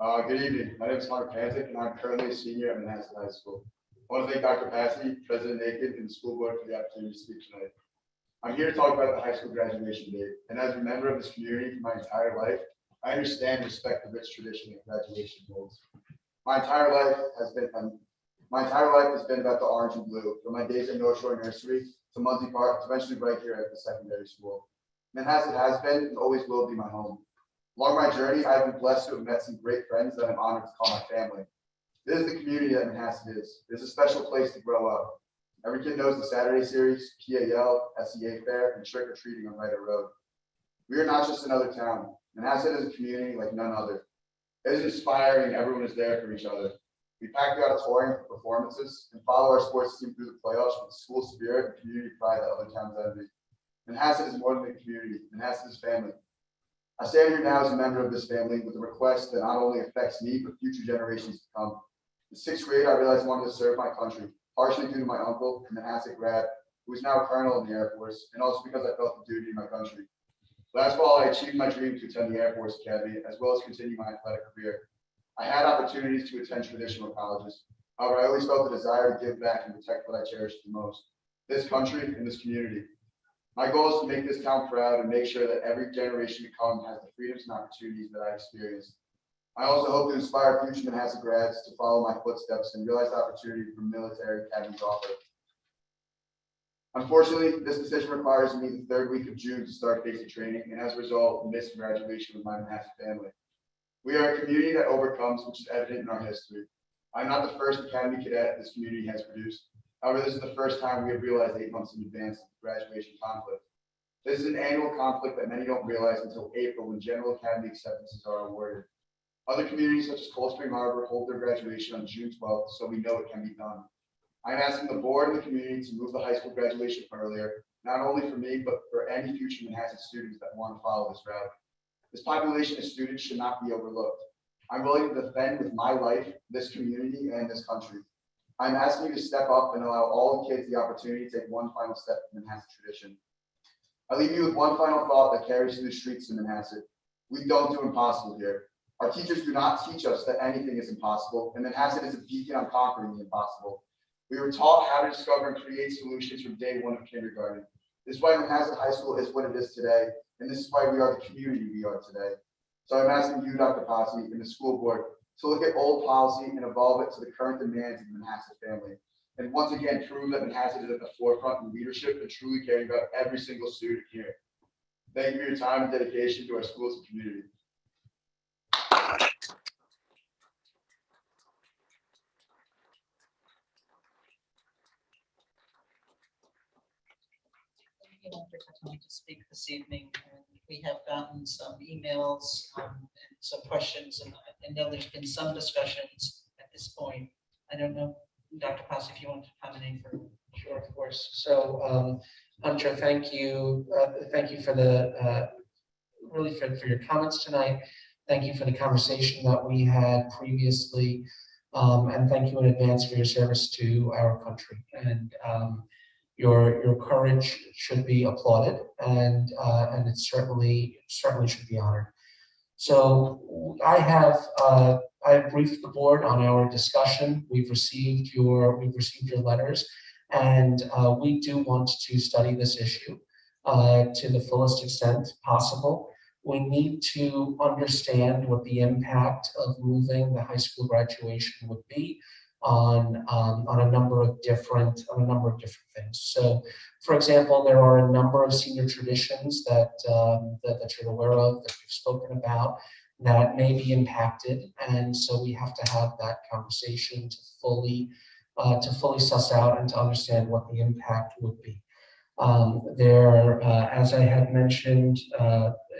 Good evening. My name is Panzik, and I'm currently a senior at Manhasset High School. I want to thank Dr. Passy, President Aiken, and the school board for the opportunity to speak tonight. I'm here to talk about the high school graduation date, and as a member of this community for my entire life, I understand and respect the rich tradition that graduation holds. My entire life has been about the orange and blue, from my days at North Shore Nursery to Muncie Park, to eventually right here at the secondary school. Manhasset has been and always will be my home. Along my journey, I have been blessed to have met some great friends that I'm honored to call my family. This is the community that Manhasset is. It's a special place to grow up. Every kid knows the Saturday series, PAL, SEA Fair, and trick-or-treating on Ryder Road. We are not just another town. Manhasset is a community like none other. It is inspiring and everyone is there for each other. We pack the auditorium for performances and follow our sports team through the playoffs with school spirit and community pride that other towns envy. Manhasset is more than a community. Manhasset is family. I stand here now as a member of this family with a request that not only affects me, but future generations to come. In sixth grade, I realized I wanted to serve my country, partially due to my uncle, a Manhasset grad, who is now a colonel in the Air Force, and also because I felt the duty in my country. Last fall, I achieved my dream to attend the Air Force Academy, as well as continue my athletic career. I had opportunities to attend traditional colleges. However, I always felt the desire to give back and protect what I cherish the most, this country and this community. My goal is to make this town proud and make sure that every generation to come has the freedoms and opportunities that I experienced. I also hope to inspire future Manhasset grads to follow my footsteps and realize the opportunity from military academies offer. Unfortunately, this decision requires me the third week of June to start basic training, and as a result, miss graduation with my Manhasset family. We are a community that overcomes, which is evident in our history. I'm not the first academy cadet this community has produced. However, this is the first time we have realized 8 months in advance of the graduation conflict. This is an annual conflict that many don't realize until April, when general academy acceptances are awarded. Other communities such as Cold Spring Harbor hold their graduation on June 12th, so we know it can be done. I'm asking the board and the community to move the high school graduation earlier, not only for me, but for any future Manhasset students that want to follow this route. This population of students should not be overlooked. I'm willing to defend with my life, this community, and this country. I'm asking you to step up and allow all the kids the opportunity to take one final step in Manhasset tradition. I leave you with one final thought that carries through the streets of Manhasset. We don't do impossible here. Our teachers do not teach us that anything is impossible, and Manhasset is a beacon on conquering the impossible. We were taught how to discover and create solutions from day one of kindergarten. This is why Manhasset High School is what it is today, and this is why we are the community we are today. So I'm asking you, Dr. Passy, and the school board to look at old policy and evolve it to the current demands of the Manhasset family. And once again, prove that Manhasset is at the forefront in leadership and truly caring about every single student here. Thank you for your time and dedication to our schools and community. Thank you for coming to speak this evening. And we have gotten some emails and some questions, and I know there's been some discussions at this point. I don't know, Dr. Pass, if you want to comment in for. Sure, of course. So, Hunter, thank you for the really for your comments tonight. Thank you for the conversation that we had previously, and thank you in advance for your service to our country. And your courage should be applauded, and it certainly should be honored. So I briefed the board on our discussion. We've received your letters, and we do want to study this issue to the fullest extent possible. We need to understand what the impact of moving the high school graduation would be on a number of different things. So, for example, there are a number of senior traditions that you're aware of, that we've spoken about, that may be impacted, and so we have to have that conversation to fully suss out and to understand what the impact would be. As I had mentioned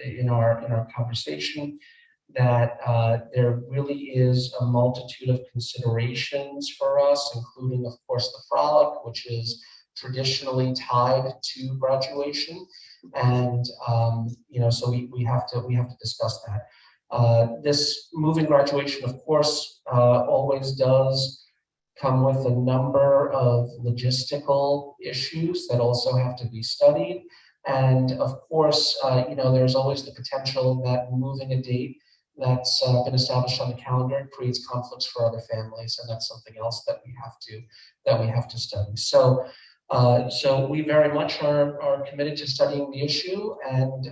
in our conversation, that there really is a multitude of considerations for us, including, of course, the frolic, which is traditionally tied to graduation, and so we have to discuss that. This moving graduation, of course, always does come with a number of logistical issues that also have to be studied, and of course, there's always the potential that moving a date that's been established on the calendar. It creates conflicts for other families, and that's something else that we have to study. So, so we very much are committed to studying the issue, and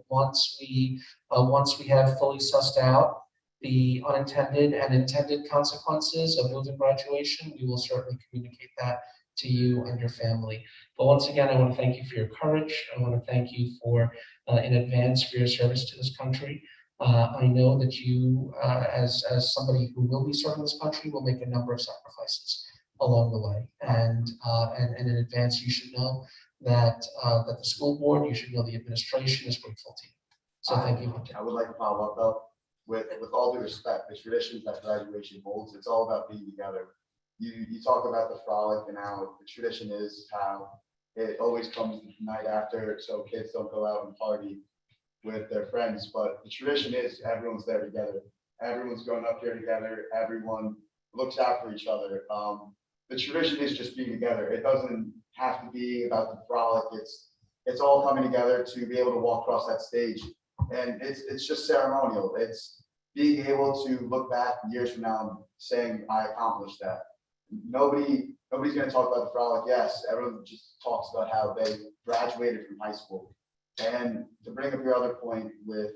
once we have fully sussed out the unintended and intended consequences of moving graduation, we will certainly communicate that to you and your family. But once again, I want to thank you for your courage. I want to thank you for, in advance, for your service to this country. I know that you, as somebody who will be serving this country, will make a number of sacrifices along the way. And in advance, you should know that that the school board, you should know the administration is grateful to you. So thank you, Hunter. I would like to follow up though, with all due respect, the traditions that graduation holds, it's all about being together. You talk about the frolic and how the tradition is how it always comes the night after, so kids don't go out and party with their friends. But the tradition is everyone's there together. Everyone's going up here together. Everyone looks out for each other. The tradition is just being together. It doesn't have to be about the frolic. It's all coming together to be able to walk across that stage. And it's just ceremonial. It's being able to look back years from now and saying, I accomplished that. Nobody's going to talk about the frolic. Yes, everyone just talks about how they graduated from high school. And to bring up your other point with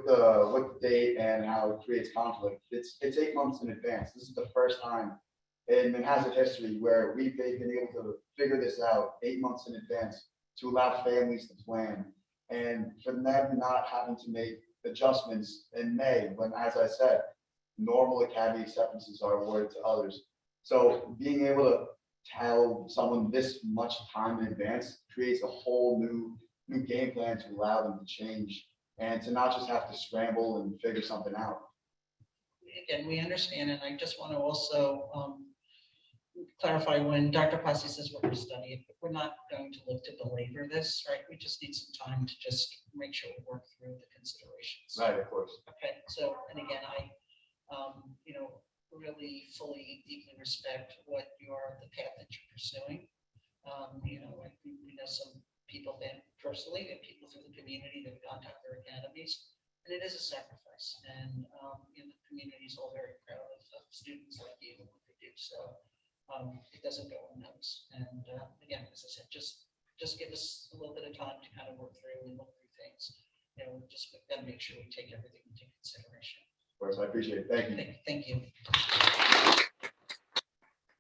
the date and how it creates conflict, it's 8 months in advance. This is the first time in Manhasset history where we've been able to figure this out 8 months in advance to allow families to plan, and for them not having to make adjustments in May when, as I said, normal academy acceptances are awarded to others. So being able to tell someone this much time in advance creates a whole new game plan to allow them to change and to not just have to scramble and figure something out. Again, we understand, and I just want to also clarify when Dr. Passy says what we're studying, we're not going to look to belabor this, right? We just need some time to just make sure we work through the considerations. Right, of course. Okay, so, and again, I, really fully, deeply respect the path that you're pursuing. We know some people then personally and people through the community that contact their academies, and it is a sacrifice. And the community is all very proud of students like you and what they do. So it doesn't go unnoticed. And again, as I said, just give us a little bit of time to kind of work through and look through things. Just got to make sure we take everything into consideration. Of course, I appreciate it. Thank you. Thank you.